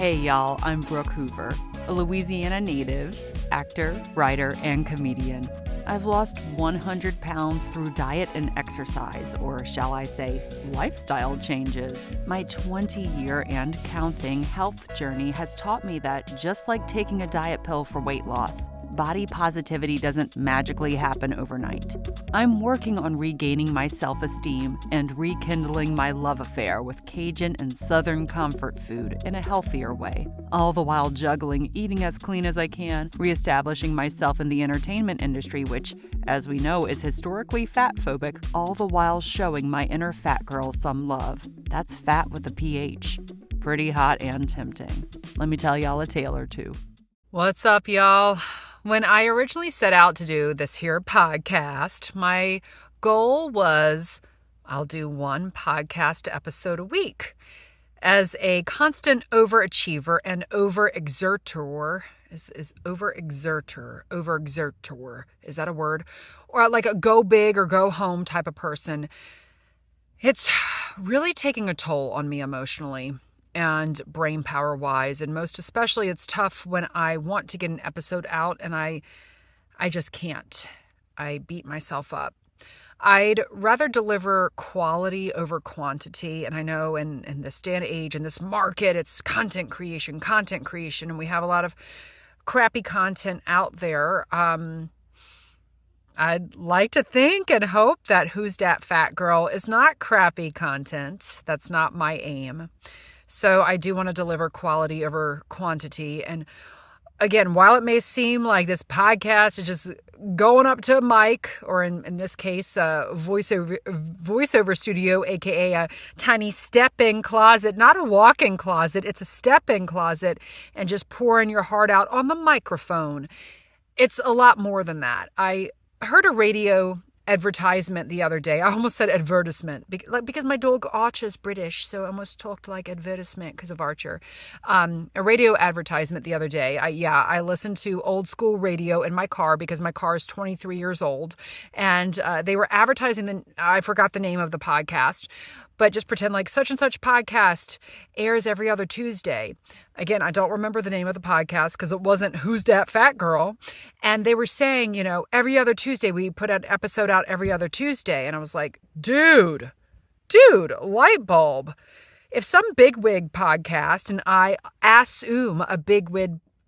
Hey y'all, I'm Brooke Hoover, a Louisiana native, actor, writer, and comedian. I've lost 100 pounds through diet and exercise, or shall I say, lifestyle changes. My 20-year and counting health journey has taught me that just like taking a diet pill for weight loss, body positivity doesn't magically happen overnight. I'm working on regaining my self-esteem and rekindling my love affair with Cajun and Southern comfort food in a healthier way, all the while juggling eating as clean as I can, reestablishing myself in the entertainment industry, which, as we know, is historically fat-phobic, all the while showing my inner fat girl some love. That's fat with a PH. Pretty hot and tempting. Let me tell y'all a tale or two. What's up, y'all? When I originally set out to do this here podcast, my goal was I'll do one podcast episode a week. As a constant overachiever and overexertor, is overexertor, is that a word? Or like a go big or go home type of person, it's really taking a toll on me emotionally and brain power wise. And most especially, it's tough when I want to get an episode out and I just can't. I beat myself up. I'd rather deliver quality over quantity. And I know in this day and age, in this market, it's content creation. And we have a lot of crappy content out there. I'd like to think and hope that Who's Dat Fat Girl is not crappy content. That's not my aim. So I do want to deliver quality over quantity. And again, while it may seem like this podcast is just going up to a mic, or in this case, a voiceover studio, aka a tiny step-in closet, not a walk-in closet, it's a step-in closet, and just pouring your heart out on the microphone. It's a lot more than that. I heard a radio advertisement the other day. I almost said advertisement because my dog Archer is British, so I almost talked like advertisement because of Archer. A radio advertisement the other day. I listened to old school radio in my car because my car is 23 years old, and they were advertising I forgot the name of the podcast, but just pretend like such and such podcast airs every other Tuesday. Again, I don't remember the name of the podcast because it wasn't Who's Dat Fat Girl. And they were saying, every other Tuesday, we put an episode out every other Tuesday. And I was like, dude, light bulb. If some bigwig podcast, and I assume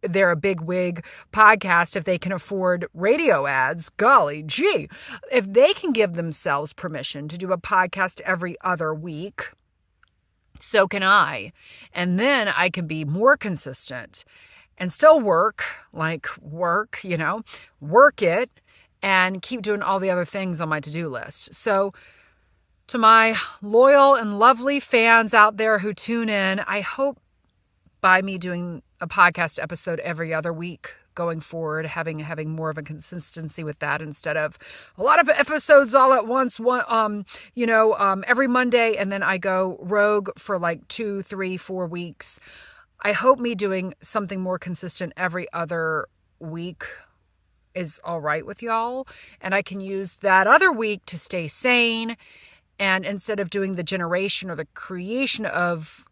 they're a bigwig podcast if they can afford radio ads, golly gee, if they can give themselves permission to do a podcast every other week, so can I. And then I can be more consistent and still work it and keep doing all the other things on my to-do list. So to my loyal and lovely fans out there who tune in, I hope by me doing a podcast episode every other week going forward, having more of a consistency with that instead of a lot of episodes all at once, every Monday, and then I go rogue for like 2, 3, 4 weeks. I hope me doing something more consistent every other week is all right with y'all, and I can use that other week to stay sane. And instead of doing the generation or the creation of,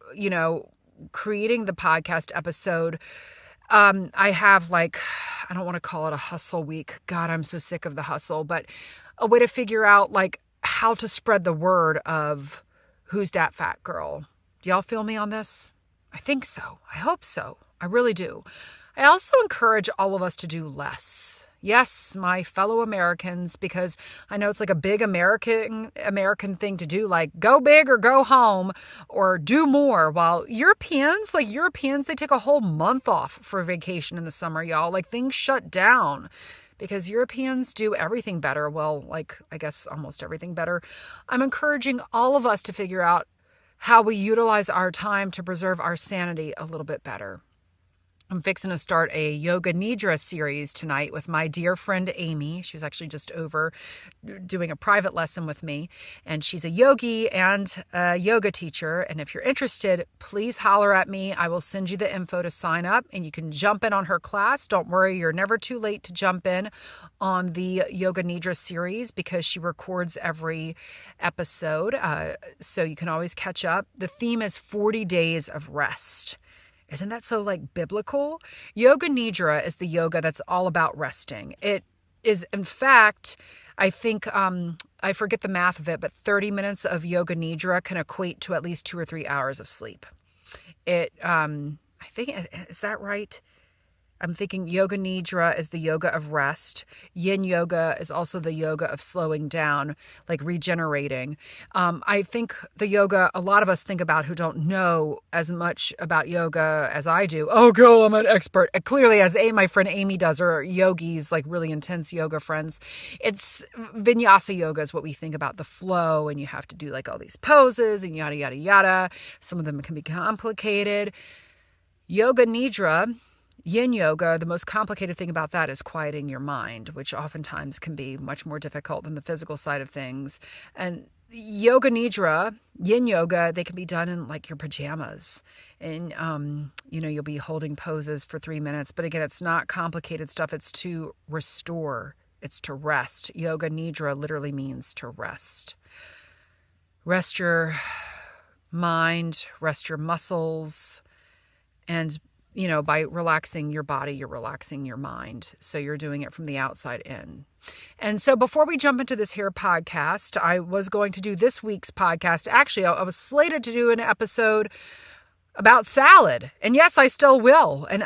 creating the podcast episode, I have I don't want to call it a hustle week. God, I'm so sick of the hustle, but a way to figure out how to spread the word of Who's Dat Fat Girl. Do y'all feel me on this? I think so. I hope so. I really do. I also encourage all of us to do less. Yes, my fellow Americans, because I know it's like a big American thing to do, like go big or go home or do more. While Europeans, they take a whole month off for vacation in the summer, y'all. Things shut down because Europeans do everything better. Well, I guess almost everything better. I'm encouraging all of us to figure out how we utilize our time to preserve our sanity a little bit better. I'm fixing to start a Yoga Nidra series tonight with my dear friend Amy. She was actually just over doing a private lesson with me, and she's a yogi and a yoga teacher. And if you're interested, please holler at me. I will send you the info to sign up, and you can jump in on her class. Don't worry, you're never too late to jump in on the Yoga Nidra series because she records every episode, so you can always catch up. The theme is 40 days of rest. Isn't that so like biblical? Yoga Nidra is the yoga that's all about resting. It is, in fact, I think, I forget the math of it, but 30 minutes of Yoga Nidra can equate to at least 2 or 3 hours of sleep. I think, is that right? I'm thinking Yoga Nidra is the yoga of rest. Yin yoga is also the yoga of slowing down, like regenerating. I think the yoga a lot of us think about who don't know as much about yoga as I do. Oh, girl, I'm an expert. Clearly, as my friend Amy does, or yogis, like really intense yoga friends, it's vinyasa yoga is what we think about, the flow, and you have to do like all these poses and yada, yada, yada. Some of them can be complicated. Yoga Nidra, Yin yoga, the most complicated thing about that is quieting your mind, which oftentimes can be much more difficult than the physical side of things. And Yoga Nidra, Yin yoga, they can be done in like your pajamas. And, you'll be holding poses for 3 minutes. But again, it's not complicated stuff. It's to restore. It's to rest. Yoga Nidra literally means to rest. Rest your mind, rest your muscles, and by relaxing your body, you're relaxing your mind. So you're doing it from the outside in. And so before we jump into this here podcast, I was going to do this week's podcast. Actually, I was slated to do an episode about salad. And yes, I still will. And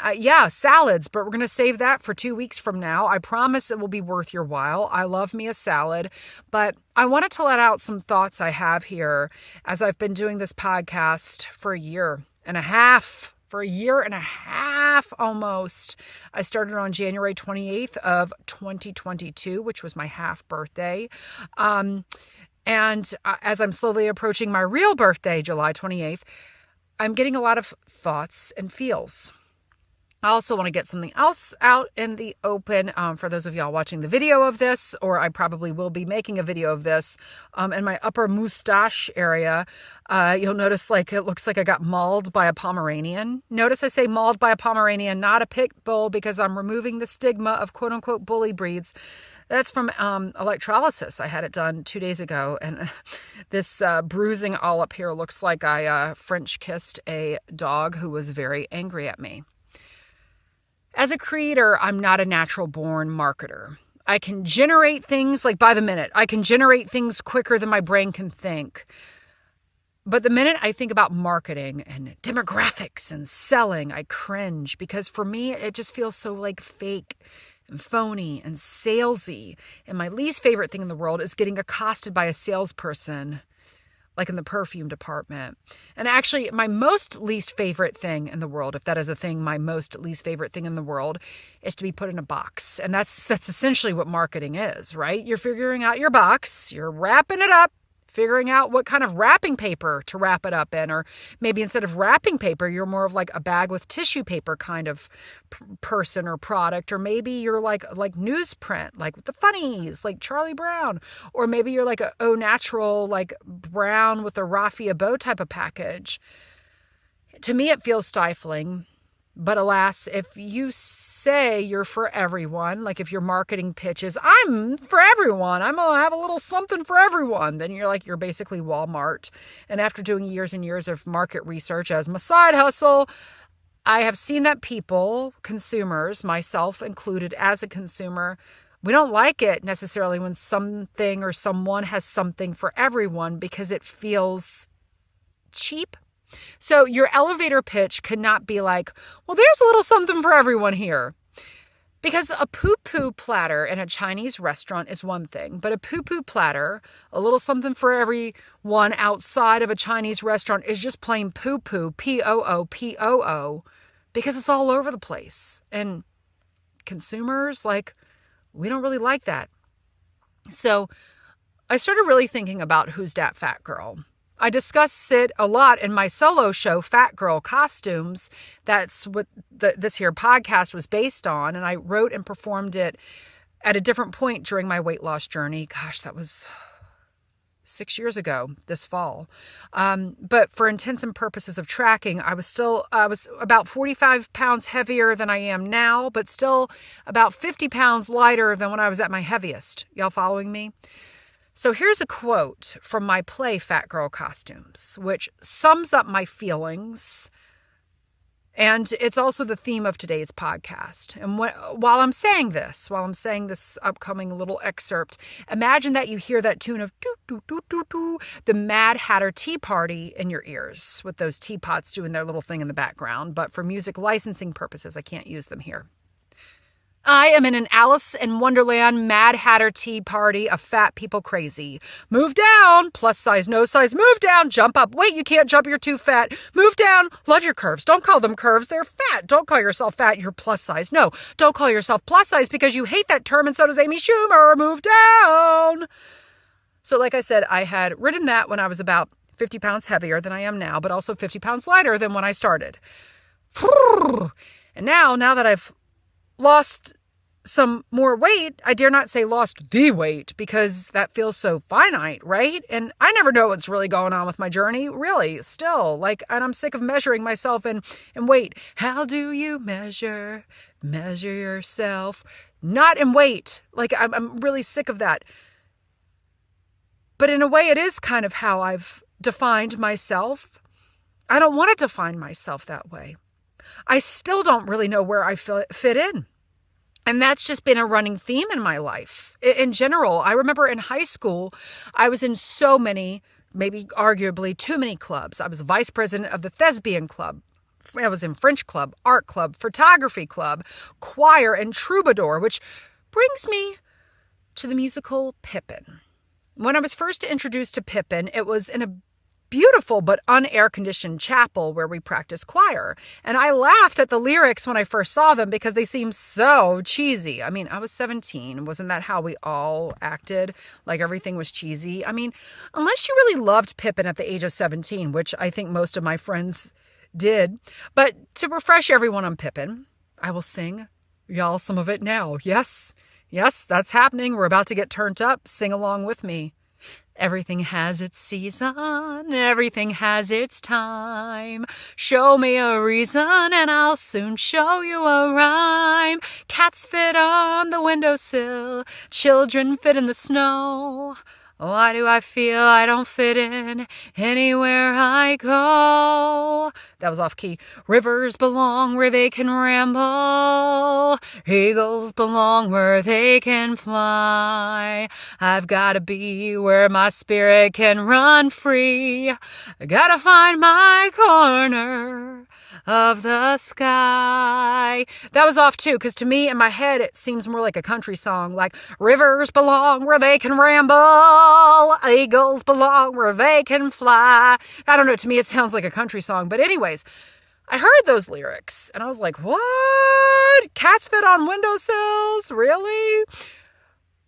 salads, but we're going to save that for 2 weeks from now. I promise it will be worth your while. I love me a salad, but I wanted to let out some thoughts I have here as I've been doing this podcast for a year and a half. For a year and a half almost. I started on January 28th of 2022, which was my half birthday. And as I'm slowly approaching my real birthday, July 28th, I'm getting a lot of thoughts and feels. I also want to get something else out in the open for those of y'all watching the video of this, or I probably will be making a video of this in my upper mustache area. You'll notice like it looks like I got mauled by a Pomeranian. Notice I say mauled by a Pomeranian, not a pit bull, because I'm removing the stigma of quote unquote bully breeds. That's from electrolysis. I had it done 2 days ago, and this bruising all up here looks like I French kissed a dog who was very angry at me. As a creator, I'm not a natural born marketer. I can generate things like by the minute. I can generate things quicker than my brain can think. But the minute I think about marketing and demographics and selling, I cringe, because for me, it just feels so like fake and phony and salesy. And my least favorite thing in the world is getting accosted by a salesperson, like in the perfume department. And actually, my most least favorite thing in the world, if that is a thing, my most least favorite thing in the world is to be put in a box. And that's essentially what marketing is, right? You're figuring out your box, you're wrapping it up, figuring out what kind of wrapping paper to wrap it up in, or maybe instead of wrapping paper, you're more of like a bag with tissue paper kind of person or product, or maybe you're like newsprint, like with the funnies, like Charlie Brown, or maybe you're like a au natural, like brown with a raffia bow type of package. To me, it feels stifling. But alas, if you say you're for everyone, like if your marketing pitch is, I'm for everyone, I'm going to have a little something for everyone, then you're basically Walmart. And after doing years and years of market research as my side hustle, I have seen that people, consumers, myself included as a consumer, we don't like it necessarily when something or someone has something for everyone, because it feels cheap. So your elevator pitch cannot be like, well, there's a little something for everyone here. Because a poo-poo platter in a Chinese restaurant is one thing, but a poo-poo platter, a little something for everyone outside of a Chinese restaurant, is just plain poo-poo, P-O-O-P-O-O, because it's all over the place. And consumers, we don't really like that. So I started really thinking about Who's Dat Fat Girl. I discuss it a lot in my solo show, Fat Girl Costumes. That's what this here podcast was based on. And I wrote and performed it at a different point during my weight loss journey. Gosh, that was 6 years ago this fall. But for intents and purposes of tracking, I was about 45 pounds heavier than I am now, but still about 50 pounds lighter than when I was at my heaviest. Y'all following me? So here's a quote from my play, Fat Girl Costumes, which sums up my feelings And it's also the theme of today's podcast. And while I'm saying this upcoming little excerpt, imagine that you hear that tune of doo, doo, doo, doo, doo, the Mad Hatter Tea Party in your ears with those teapots doing their little thing in the background. But for music licensing purposes, I can't use them here. I am in an Alice in Wonderland Mad Hatter Tea Party of fat people crazy. Move down, plus size, no size, move down, jump up. Wait, you can't jump, you're too fat. Move down, love your curves. Don't call them curves, they're fat. Don't call yourself fat, you're plus size. No, don't call yourself plus size because you hate that term and so does Amy Schumer. Move down. So like I said, I had ridden that when I was about 50 pounds heavier than I am now, but also 50 pounds lighter than when I started. And now that I've lost some more weight, I dare not say lost the weight because that feels so finite, right? And I never know what's really going on with my journey, really, still. And I'm sick of measuring myself in weight. How do you measure yourself? Not in weight. I'm really sick of that. But in a way, it is kind of how I've defined myself. I don't want to define myself that way. I still don't really know where I fit in. And that's just been a running theme in my life. In general, I remember in high school, I was in so many, maybe arguably too many clubs. I was vice president of the thespian club. I was in French club, art club, photography club, choir, and troubadour, which brings me to the musical Pippin. When I was first introduced to Pippin, it was in a beautiful but unair-conditioned chapel where we practiced choir. And I laughed at the lyrics when I first saw them because they seemed so cheesy. I mean, I was 17. Wasn't that how we all acted? Like everything was cheesy? I mean, unless you really loved Pippin at the age of 17, which I think most of my friends did. But to refresh everyone on Pippin, I will sing y'all some of it now. Yes, that's happening. We're about to get turned up. Sing along with me. Everything has its season, everything has its time. Show me a reason and I'll soon show you a rhyme. Cats fit on the windowsill, children fit in the snow. Why do I feel I don't fit in anywhere I go? That was off key. Rivers belong where they can ramble. Eagles belong where they can fly. I've got to be where my spirit can run free. I gotta find my corner of the sky. That was off too, because to me in my head it seems more like a country song, like rivers belong where they can ramble, eagles belong where they can fly. I don't know, to me it sounds like a country song. But anyways, I heard those lyrics and I was like, what? Cats fit on windowsills? Really?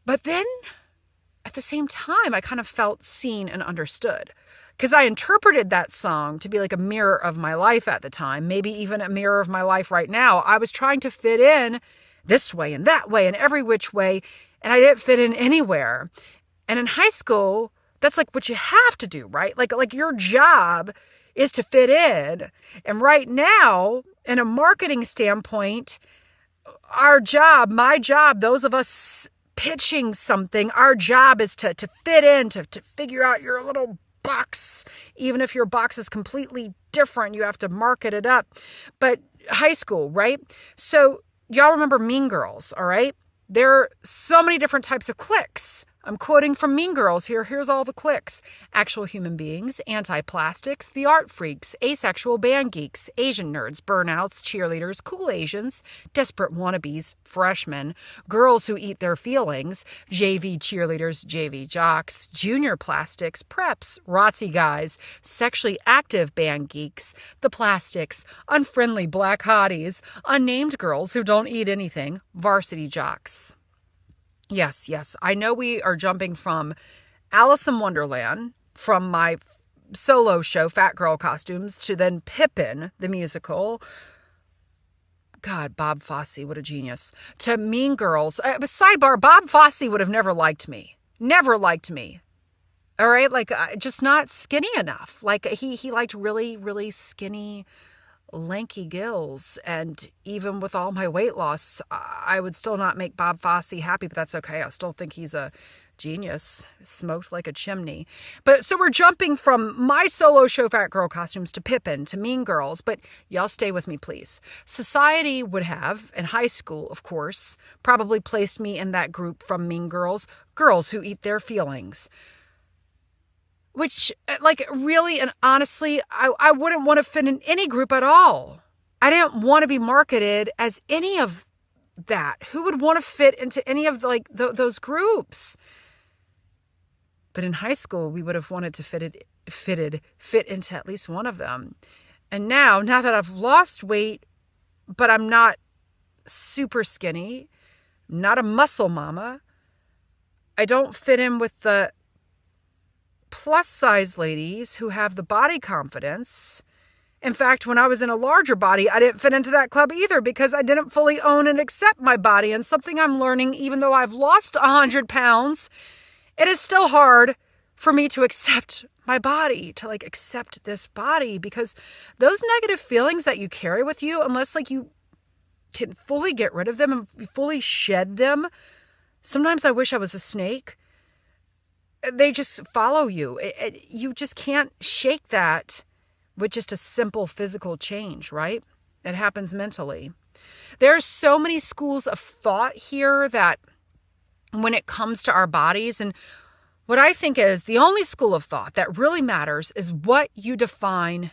But then at the same time, I kind of felt seen and understood. Because I interpreted that song to be like a mirror of my life at the time, maybe even a mirror of my life right now. I was trying to fit in this way and that way and every which way, and I didn't fit in anywhere. And in high school, that's like what you have to do, right? Like your job is to fit in. And right now, in a marketing standpoint, our job, my job, those of us pitching something, our job is to fit in, to figure out your little box. Even if your box is completely different, you have to market it up. But high school, right? So y'all remember Mean Girls, all right? There are so many different types of cliques. I'm quoting from Mean Girls here. Here's all the cliques. Actual human beings, anti-plastics, the art freaks, asexual band geeks, Asian nerds, burnouts, cheerleaders, cool Asians, desperate wannabes, freshmen, girls who eat their feelings, JV cheerleaders, JV jocks, junior plastics, preps, ROTC guys, sexually active band geeks, the plastics, unfriendly black hotties, unnamed girls who don't eat anything, varsity jocks. Yes. I know we are jumping from Alice in Wonderland, from my solo show, Fat Girl Costumes, to then Pippin, the musical. God, Bob Fosse, what a genius. To Mean Girls. Sidebar, Bob Fosse would have never liked me. Never liked me. All right? Just not skinny enough. He liked really, really skinny, lanky gills. And even with all my weight loss, I would still not make Bob Fosse happy, but that's okay. I still think he's a Genius. Smoked like a chimney. But so we're jumping from my solo show fat girl costumes to Pippin to Mean Girls, but y'all stay with me, please. Society would have, in high school, of course, probably placed me in that group from Mean Girls, girls who eat their feelings. Which, like, really and honestly, I wouldn't want to fit in any group at all. I didn't want to be marketed as any of that. Who would want to fit into any of those groups? But in high school, we would have wanted to fit into at least one of them. And now that I've lost weight, but I'm not super skinny, not a muscle mama, I don't fit in with the plus size ladies who have the body confidence. In fact, when I was in a larger body, I didn't fit into that club either because I didn't fully own and accept my body. And something I'm learning, even though I've lost 100 pounds, it is still hard for me to accept my body, to accept this body, because those negative feelings that you carry with you, unless you can fully get rid of them and fully shed them, sometimes I wish I was a snake. They just follow you. You just can't shake that with just a simple physical change, right? It happens mentally. There are so many schools of thought here that when it comes to our bodies, and what I think is the only school of thought that really matters is what you define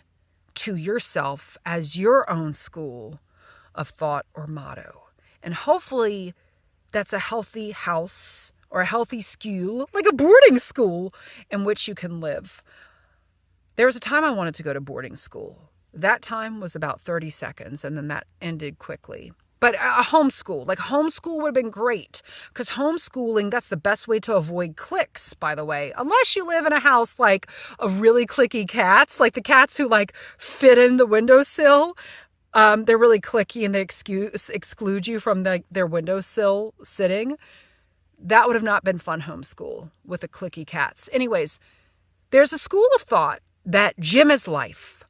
to yourself as your own school of thought or motto. And hopefully that's a healthy house or a healthy school, like a boarding school in which you can live. There was a time I wanted to go to boarding school. That time was about 30 seconds, and then that ended quickly. But a homeschool, homeschool would have been great, because homeschooling, that's the best way to avoid cliques, by the way. Unless you live in a house of really cliquey cats, like the cats who fit in the windowsill. They're really cliquey and they exclude you from their windowsill sitting. That would have not been fun homeschool with the cliquey cats. Anyways, there's a school of thought that gym is life,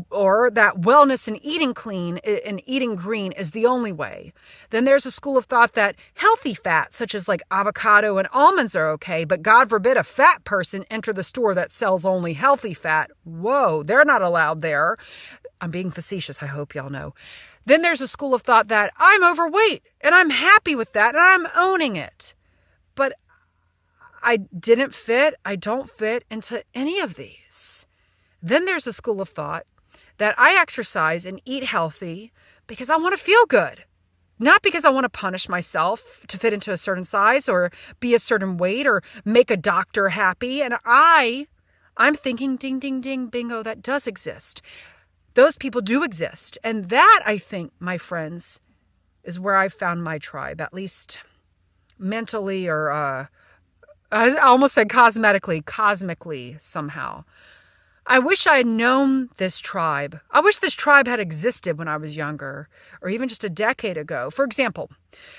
or that wellness and eating clean and eating green is the only way. Then there's a school of thought that healthy fats, such as avocado and almonds, are okay, but God forbid a fat person enter the store that sells only healthy fat. Whoa, they're not allowed there. I'm being facetious, I hope y'all know. Then there's a school of thought that I'm overweight and I'm happy with that and I'm owning it. But I don't fit into any of these. Then there's a school of thought that I exercise and eat healthy because I want to feel good. Not because I want to punish myself to fit into a certain size or be a certain weight or make a doctor happy. And I'm thinking, ding, ding, ding, bingo, that does exist. Those people do exist. And that, I think, my friends, is where I found my tribe, at least mentally, or I almost said cosmically somehow. I wish I had known this tribe. I wish this tribe had existed when I was younger, or even just a decade ago. For example,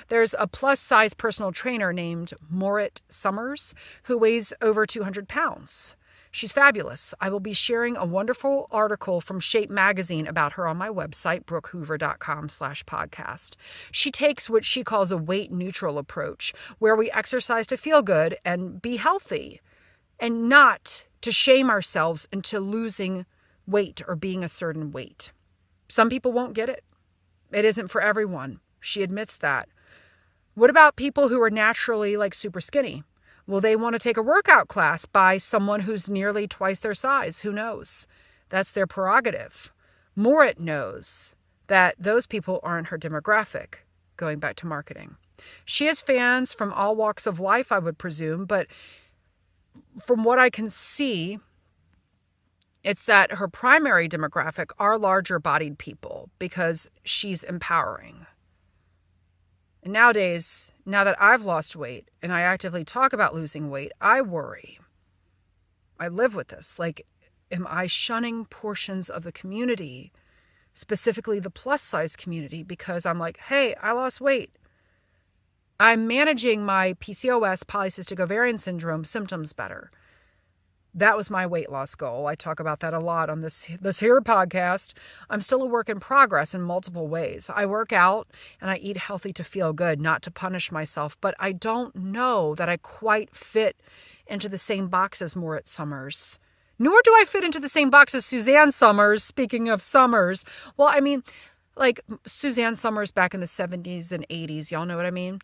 there's a plus-size personal trainer named Morit Summers who weighs over 200 pounds. She's fabulous. I will be sharing a wonderful article from Shape magazine about her on my website, brookehoover.com/podcast. She takes what she calls a weight neutral approach, where we exercise to feel good and be healthy, and not to shame ourselves into losing weight or being a certain weight. Some people won't get it. It isn't for everyone. She admits that. What about people who are naturally super skinny? Will they want to take a workout class by someone who's nearly twice their size? Who knows? That's their prerogative. Morit knows that those people aren't her demographic, going back to marketing. She has fans from all walks of life, I would presume, but from what I can see, it's that her primary demographic are larger bodied people because she's empowering. And nowadays, now that I've lost weight and I actively talk about losing weight, I worry. I live with this. Am I shunning portions of the community, specifically the plus size community, because I'm hey, I lost weight. I'm managing my PCOS, polycystic ovarian syndrome, symptoms better. That was my weight loss goal. I talk about that a lot on this here podcast. I'm still a work in progress in multiple ways. I work out and I eat healthy to feel good, not to punish myself, but I don't know that I quite fit into the same box as Moritz Summers. Nor do I fit into the same box as Suzanne Summers, speaking of Summers. Well, I mean, like Suzanne Summers back in the 70s and 80s, y'all know what I mean?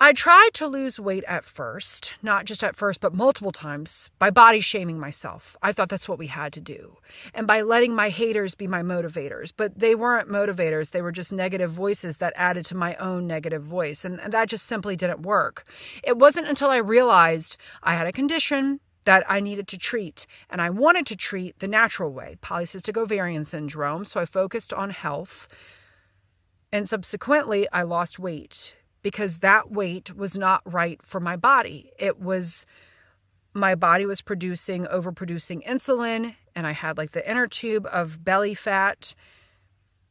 I tried to lose weight at first, not just at first, but multiple times, by body shaming myself. I thought that's what we had to do. And by letting my haters be my motivators. But they weren't motivators. They were just negative voices that added to my own negative voice. And that just simply didn't work. It wasn't until I realized I had a condition that I needed to treat. And I wanted to treat the natural way, polycystic ovarian syndrome. So I focused on health. And subsequently, I lost weight, because that weight was not right for my body. My body was overproducing insulin, and I had like the inner tube of belly fat.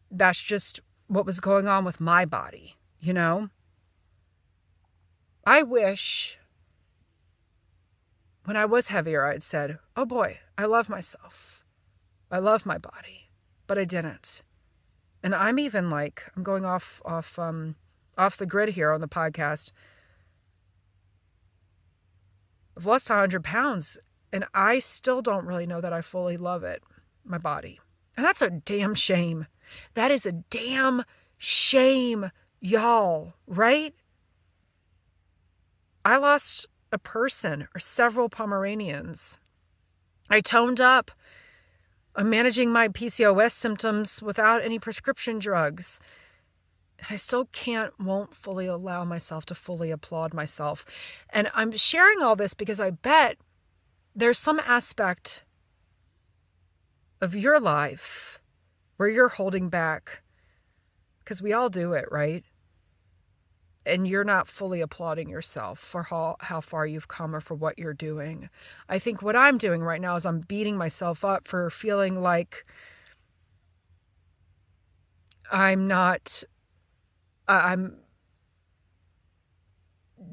That's just what was going on with my body, you know? I wish when I was heavier, I'd said, oh boy, I love myself. I love my body, but I didn't. And I'm even like, I'm going off the grid here on the podcast. I've lost 100 pounds and I still don't really know that I fully love it, my body. And that's a damn shame. That is a damn shame, y'all, right? I lost a person or several Pomeranians. I toned up. I'm managing my PCOS symptoms without any prescription drugs. I still won't fully allow myself to fully applaud myself. And I'm sharing all this because I bet there's some aspect of your life where you're holding back, because we all do it, right? And you're not fully applauding yourself for how far you've come or for what you're doing. I think what I'm doing right now is I'm beating myself up for feeling like I'm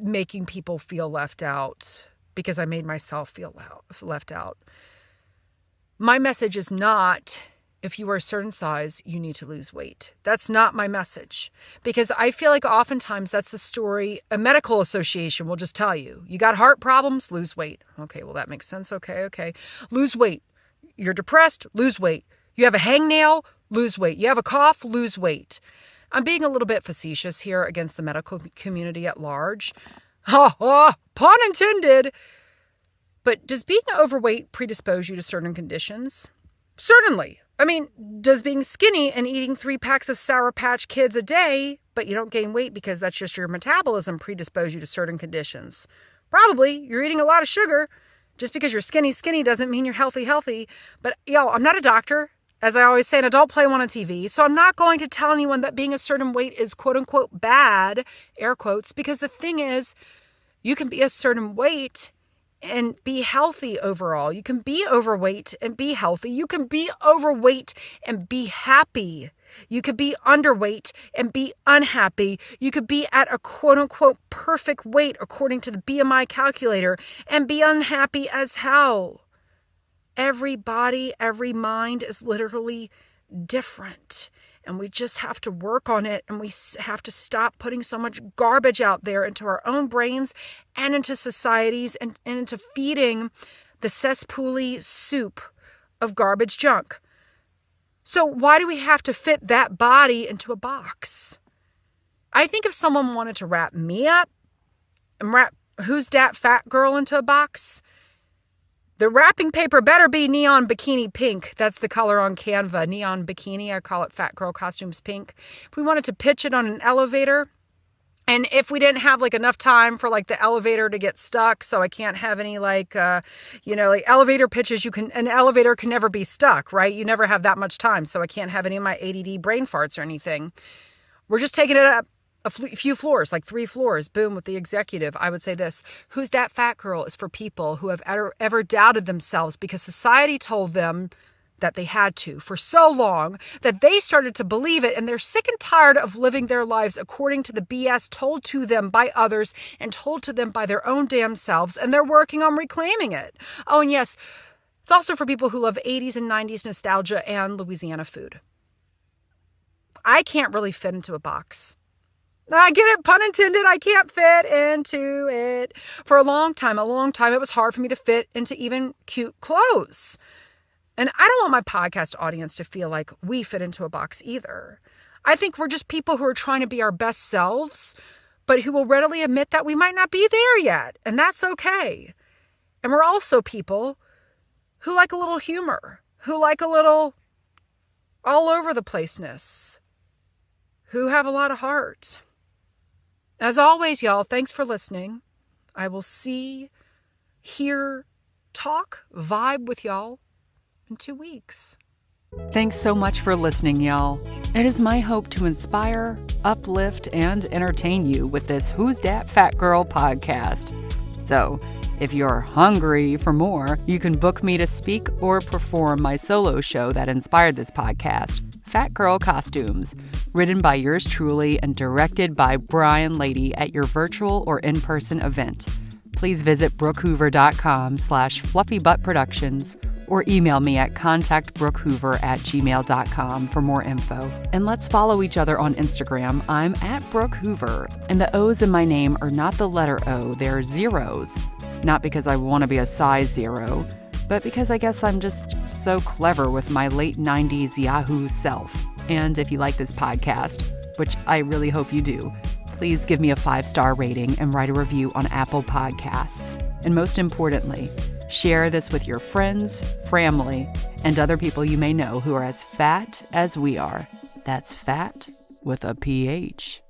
making people feel left out because I made myself feel left out. My message is not, if you are a certain size, you need to lose weight. That's not my message, because I feel like oftentimes that's the story a medical association will just tell you. You got heart problems, lose weight. Okay, well, that makes sense. Okay. Lose weight. You're depressed, lose weight. You have a hangnail, lose weight. You have a cough, lose weight. I'm being a little bit facetious here against the medical community at large. Pun intended. But does being overweight predispose you to certain conditions? Certainly. I mean, does being skinny and eating 3 packs of Sour Patch Kids a day, but you don't gain weight because that's just your metabolism, predispose you to certain conditions? Probably. You're eating a lot of sugar. Just because you're skinny doesn't mean you're healthy. But, I'm not a doctor. As I always say, an adult play one on TV. So I'm not going to tell anyone that being a certain weight is quote unquote bad, air quotes, because the thing is, you can be a certain weight and be healthy overall. You can be overweight and be healthy. You can be overweight and be happy. You could be underweight and be unhappy. You could be at a quote unquote perfect weight according to the BMI calculator and be unhappy as hell. Every body, every mind is literally different. And we just have to work on it. And we have to stop putting so much garbage out there into our own brains and into societies and into feeding the cesspool soup of garbage junk. So why do we have to fit that body into a box? I think if someone wanted to wrap me up and wrap Who's Dat Fat Girl into a box, the wrapping paper better be neon bikini pink. That's the color on Canva, neon bikini. I call it Fat Girl Costumes Pink. If we wanted to pitch it on an elevator, and if we didn't have like enough time for like the elevator to get stuck, so I can't have any like elevator pitches, an elevator can never be stuck, right? You never have that much time. So I can't have any of my ADD brain farts or anything. We're just taking it up a few floors, like 3 floors, boom, with the executive. I would say this: Who's Dat Fat Girl is for people who have ever doubted themselves because society told them that they had to for so long that they started to believe it, and they're sick and tired of living their lives according to the BS told to them by others and told to them by their own damn selves, and they're working on reclaiming it. Oh, and yes, it's also for people who love 80s and 90s nostalgia and Louisiana food. I can't really fit into a box. I get it, pun intended, I can't fit into it. For a long time, it was hard for me to fit into even cute clothes. And I don't want my podcast audience to feel like we fit into a box either. I think we're just people who are trying to be our best selves, but who will readily admit that we might not be there yet, and that's okay. And we're also people who like a little humor, who like a little all over the placeness, who have a lot of heart. As always, y'all, thanks for listening. I will see, hear, talk, vibe with y'all in 2 weeks. Thanks so much for listening, y'all. It is my hope to inspire, uplift, and entertain you with this Who's Dat Fat Girl podcast. So, if you're hungry for more, you can book me to speak or perform my solo show that inspired this podcast, Fat Girl Costumes, written by yours truly and directed by Brian Lady at your virtual or in-person event. Please visit brookehoover.com/fluffybuttproductions or email me at contactbrookhoover@gmail.com for more info. And let's follow each other on Instagram. I'm at Brooke Hoover, and the O's in my name are not the letter O, they're zeros. Not because I want to be a size 0, but because I guess I'm just so clever with my late 90s Yahoo self. And if you like this podcast, which I really hope you do, please give me a 5-star rating and write a review on Apple Podcasts. And most importantly, share this with your friends, family, and other people you may know who are as fat as we are. That's fat with a PH.